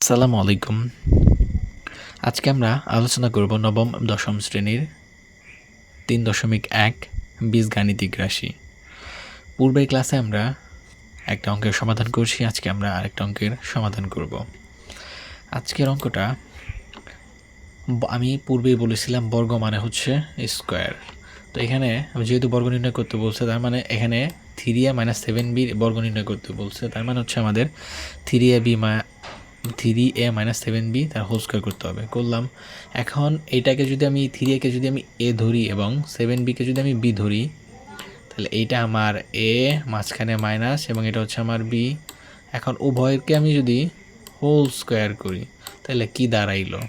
আসসালামু আলাইকুম। আজকে আমরা আলোচনা করব নবম দশম শ্রেণীর 3.1 বীজগাণিতিক রাশি। পূর্বের ক্লাসে আমরা একটা অঙ্কের সমাধান করছি, আজকে আমরা আরেকটা অঙ্কের সমাধান করব। আজকের অঙ্কটা আমি পূর্বেই বলেছিলাম বর্গ মানে হচ্ছে স্কোয়ার। তো এখানে যেহেতু বর্গ নির্ণয় করতে বলছে, তার মানে এখানে 3a - 7b বর্গ নির্ণয় করতে বলছে, তার মানে হচ্ছে আমাদের 3ab 7b তার হোল স্কোয়ার করতে হবে। করলাম। এখন এইটাকে যদি আমি 3a-কে যদি আমি a ধরি এবং 7b-কে যদি আমি b ধরি, তাহলে এইটা আমার a, মাঝখানে মাইনাস, এবং এটা হচ্ছে আমার b। এখন উভয়কে আমি যদি হোল স্কোয়ার করি তাহলে কি দাঁড়াইলো?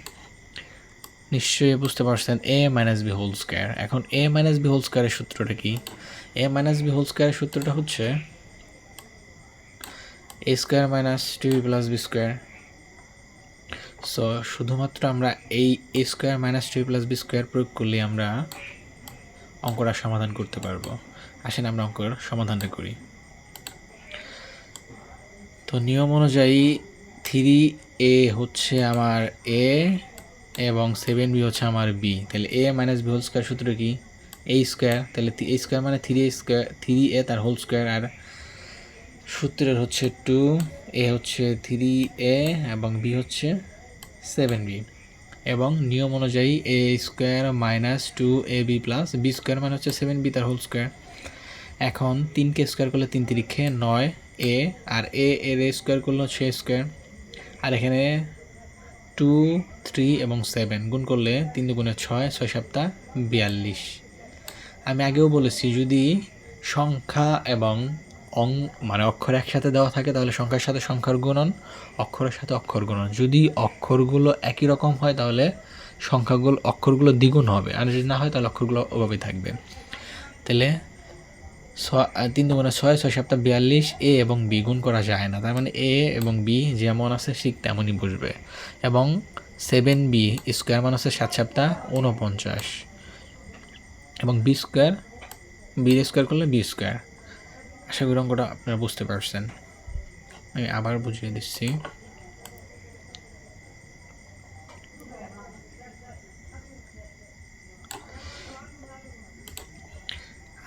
নিশ্চয়ই বুঝতে পারছেন, a - b হোল স্কোয়ার। এখন a - b হোল স্কোয়ারের সূত্রটা কি? a - b হোল স্কোয়ারের সূত্রটা হচ্ছে a square minus 2b plus b square. So শুধুমাত্র আমরা এই a square minus 2 plus B square প্রয়োগ করলে আমরা অঙ্কটা সমাধান করতে পারবো। আসেন আমরা অঙ্কের সমাধানটা করি। তো নিয়ম অনুযায়ী 3a হচ্ছে আমার a এবং 7b হচ্ছে আমার b। তাহলে a - b হোল স্কোয়ার সূত্র কি? a square. তাহলে a স্কোয়ার মানে 3a স্কোয়ার, 3a তার হোল স্কোয়ার, আর সূত্রের হচ্ছে 2, a হচ্ছে 3a এবং b হচ্ছে 7b। এবং নিয়ম অনুযায়ী a square minus 2ab plus b square মানে হচ্ছে 7b তার হোল স্কোয়ার। এখন 3কে স্কোয়ার করলে 3 তিরিখে 9a, আর এর স্কোয়ার করলে হচ্ছে স্কোয়ার, আর এখানে 2, 3 এবং 7 গুণ করলে 3 দুগুণে 6, 6 সাতটা 42। আমি আগেও বলেছি, যদি সংখ্যা এবং মানে অক্ষর একসাথে দেওয়া থাকে তাহলে সংখ্যার সাথে সংখ্যার গুণন, অক্ষরের সাথে অক্ষর গুণন। যদি অক্ষরগুলো একই রকম হয় তাহলে অক্ষরগুলো দ্বিগুণ হবে, আর যদি না হয় তাহলে অক্ষরগুলো ওভাবেই থাকবে। তাহলে 3 দুগুণে 6, 6 সাতটা 42, a এবং b গুণ করা যায় না, তার মানে a এবং b যেমন আছে ঠিক তেমনই বসবে। এবং 7b স্কোয়ার মান আছে 7 সাতটা 49, এবং b স্কোয়ার করলে b স্কোয়ার। আশা করি অঙ্কটা আপনারা বুঝতে পারছেন। আমি আবার বুঝিয়ে দিচ্ছি।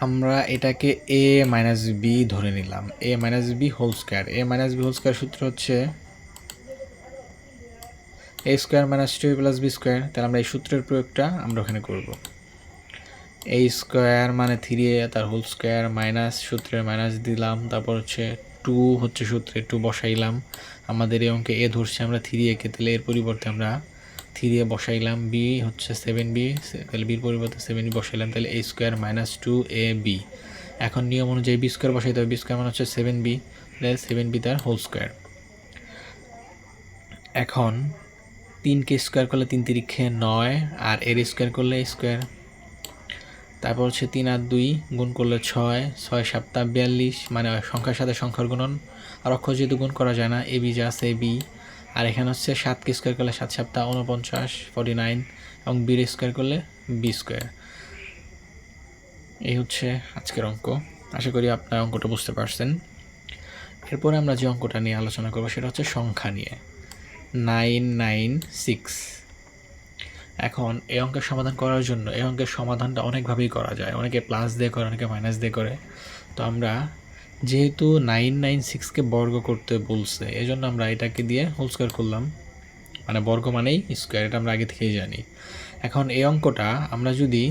আমরা এটাকে a - b ধরে নিলাম, a - b whole square. a - b whole square সূত্র হচ্ছে a square minus 2 plus b square. তাহলে আমরা এই সূত্রের প্রয়োগটা আমরা ওখানে করব। a স্কোয়ার মানে 3a তার হোল স্কোয়ার মাইনাস সূত্রের মাইনাস দিলাম, তারপর হচ্ছে 2 হচ্ছে সূত্রে 2 বসাইলাম। আমাদের এই অঙ্কে a ধরছে আমরা 3a-কে, তাহলে এর পরিবর্তে আমরা 3a বসাইলাম। b হচ্ছে 7b, তাহলে বির পরিবর্তে 7b বসাইলাম, তাহলে a স্কোয়ার মাইনাস 2ab। এখন নিয়ম অনুযায়ী b স্কোয়ার বসাইতে হবে, b স্কোয়ার মানে হচ্ছে 7b, তাহলে 7b তার হোল স্কোয়ার। এখন 3কে স্কোয়ার করলে 3 তিরিখে 9, আর এর স্কোয়ার করলে স্কোয়ার, তারপর হচ্ছে 3 আর 2 গুণ করলে 6, 6 সাতটা 42, মানে সংখ্যার সাথে সংখ্যার গুণন, আর অক্ষর যেহেতু গুণ করা যায় না, এবি যা আছে বি। আর এখানে হচ্ছে 7কে স্কোয়ার করলে 7 সাতটা 49, 49, এবং বির স্কোয়ার করলে বি স্কোয়ার। এই হচ্ছে আজকের অঙ্ক। আশা করি আপনার অঙ্কটা বুঝতে পারছেন। এরপরে আমরা যে অঙ্কটা নিয়ে আলোচনা করবো সেটা হচ্ছে সংখ্যা নিয়ে, 996। এখন এই অঙ্কের সমাধান করার জন্য এই অঙ্কের সমাধানটা অনেকভাবেই করা যায়, অনেকে প্লাস দিয়ে করে, অনেকে মাইনাস দিয়ে করে। তো আমরা যেহেতু 996-কে বর্গ করতে বলছে, এই জন্য আমরা এটাকে দিয়ে হোল স্কোয়ার করলাম, মানে বর্গ মানেই স্কোয়ার, এটা আমরা আগে থেকেই জানি। এখন এই অঙ্কটা আমরা যদি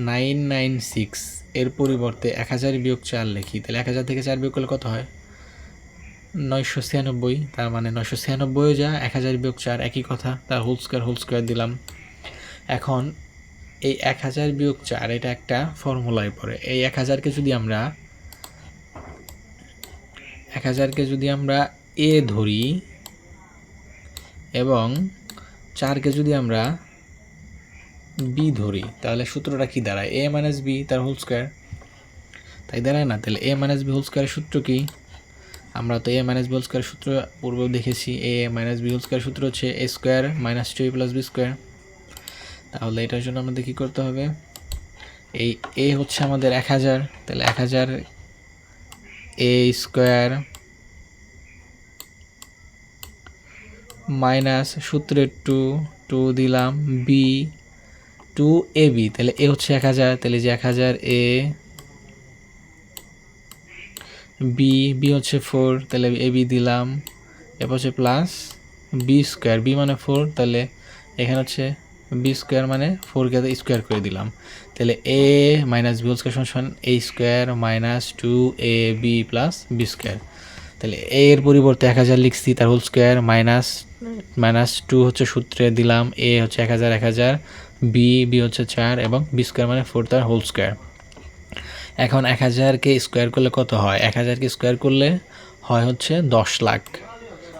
996 এর পরিবর্তে 1000 বিয়োগ 4 লিখি, তাহলে 1000 থেকে 4 বিয়োগ করলে কত হয়? 996। তার মানে 996 যা 1000 বিয়োগ 4 একই কথা, তার হোল স্কোয়ার দিলাম। এখন এই 1000 বিয়োগ 4 এটা একটা ফর্মুলায় পড়ে। এই 1000কে যদি আমরা a ধরি এবং 4কে যদি আমরা b ধরি, তাহলে সূত্রটা কি দাঁড়ায়? a - b তার হোল স্কোয়ার, তাই দাঁড়ায় না? তাহলে a - b হোল স্কোয়ারের সূত্র কি? আমরা তো a - b হোল স্কোয়ার সূত্র পূর্বেও দেখেছি। a - b হোল স্কোয়ার সূত্র হচ্ছে a square minus 2 plus b square. তাহলে এটার জন্য আমাদের কী করতে হবে? এই a হচ্ছে আমাদের 1000, তাহলে 1000 a স্কোয়ার মাইনাস সূত্রে 2 দিলাম বি 2ab, তাহলে এ হচ্ছে 1000, তাহলে যে 1000 এ, বি হচ্ছে 4, তাহলে ab দিলাম, এরপর হচ্ছে প্লাস বি স্কোয়ার, বি মানে 4, তাহলে এখানে হচ্ছে বি স্কোয়ার মানে 4কে স্কোয়ার করে দিলাম, তাহলে a minus b whole square সমান a square minus 2ab plus B square. তাহলে এ এর পরিবর্তে 1000 লিখছি, তার হোল স্কোয়ার মাইনাস 2 হচ্ছে সূত্রে দিলাম, এ হচ্ছে 1000, বি হচ্ছে 4 এবং বি স্কোয়ার মানে 4 তার হোল স্কোয়ার। এখন 1000কে স্কোয়ার করলে কত হয়? 1000কে স্কোয়ার করলে হয় হচ্ছে 10 লাখ।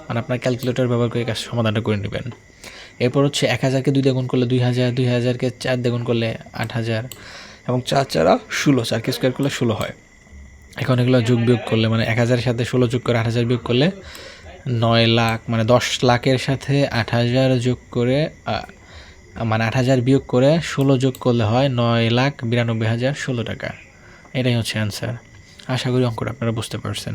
মানে আপনার ক্যালকুলেটর ব্যবহার করে কাজ সমাধানটা করে নেবেন। এরপর হচ্ছে 1000কে 2 দিয়ে গুণ করলে 2000, 2000কে 4 দিয়ে গুণ করলে 8000 এবং 4 4 16, 4কে স্কোয়ার করলে 16 হয়। এখন এগুলো যোগ বিয়োগ করলে মানে 1000-এর সাথে 16 যোগ করে 8000 বিয়োগ করলে 9 লাখ, মানে 10 লাখের সাথে 8000 যোগ করে মানে 8000 বিয়োগ করে 16 যোগ করলে হয় 9,92,016 টাকা। এটাই হচ্ছে অ্যান্সার। আশা করি অঙ্কটা আপনারা বুঝতে পারছেন।